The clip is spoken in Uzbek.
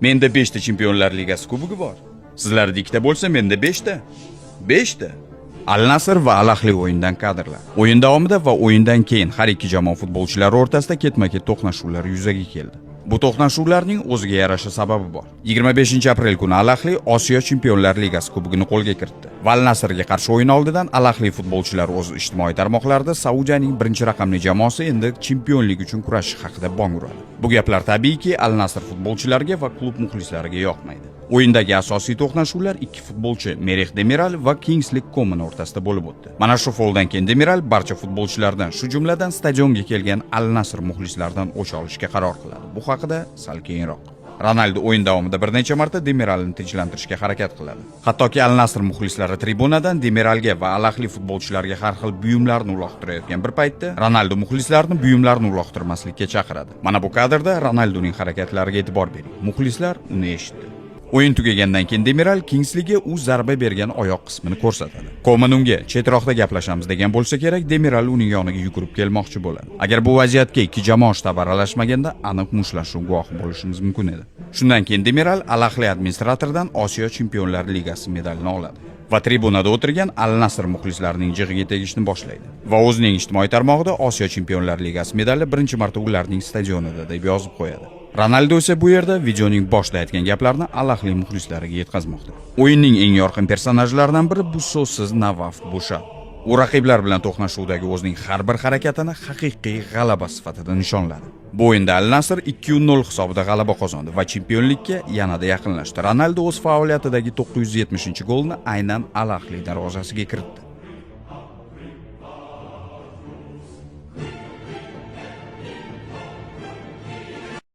Menda 5 ta Chempionlar Ligasi kubogi bor. Sizlarda 2 ta bo'lsa, menda 5 ta. 5 ta. Al-Nasr va Al-Ahli o'yindan kadrlar. O'yin davomida va o'yindan keyin har ikki jamoa futbolchilari o'rtasida ketma-ket to'qnashuvlar yuzaga keldi. Bu to'qnashuvlarning o'ziga yarasha sababi bor. 25-aprel kuni Al-Ahli Osiyo Chempionlar Ligasi kubogini qo'lga kiritdi. Va Al-Nasrga qarshi o'yin oldidan Al-Ahli futbolchilari o'z ijtimoiy tarmoqlarida Saudiyaning birinchi raqamli jamoasi endi chempionlik uchun kurashish haqida bong uradi. Bu gaplar tabiiyki Al-Nasr futbolchilariga va klub muxlislariga yoqmaydi. O'yindagi asosiy to'qnashuvlar ikki futbolchi Merih Demiral va Kingsley Coman o'rtasida bo'lib o'tdi. Mana shu foldan keyin Demiral barcha futbolchilardan, shu jumladan stadionga kelgan Al-Nasr muxlislaridan o'ch olishga qaror qiladi. Bu haqida sal keyinroq. Ronaldo o'yin davomida bir necha marta Demiralni tinchlantirishga harakat qiladi. Hattoki Al-Nasr muxlislari tribunadan Demiralga va Al-Ahli futbolchilariga har xil buyumlarni uloqtirayotgan bir paytda Ronaldo muxlislarini buyumlarni uloqtirmaslikka chaqiradi. Mana bu kadrda Ronaldoning harakatlariga e'tibor bering. Muxlislar uni eshitdi. O'yin tugagandan keyin Demiral Kingsleyga u zarba bergan oyoq qismini ko'rsatadi. Coman unga chetroqda gaplashamiz degan bo'lsa kerak, Demiral uning yoniga yugurib kelmoqchi bo'ladi. Agar bu vaziyatga ikki jamoa shtabi aralashmaganda aniq mushtlashuv guvohi bo'lishimiz mumkin edi. Shundan keyin Demiral Al-Ahli administratoridan Osiyo Chempionlar Ligasi medalini oladi va tribunada o'tirgan Al-Nasr muxlislarining jig'iga tegishni boshlaydi. Va o'zining ijtimoiy tarmog'ida Osiyo Chempionlar Ligasi medali birinchi marta ularning stadionida deb yozib qo'yadi. Ronaldo esa bu yerda videoning boshida aytgan gaplarni Al-Ahli muxlislariga yetkazmoqda. O'yinning eng yorqin personajlaridan biri bu so'zsiz Navaf Bushal. U raqiblar bilan to'qnashuvdagi o'zining har bir harakatini haqiqiy g'alaba sifatida nishonladi. Bu o'yinda Al-Nasr 2-0 hisobida g'alaba qozondi va chempionlikka yanada yaqinlashdi. Ronaldo o'z faoliyatidagi 970-golni aynan Al-Ahli darvozasiga kiritdi.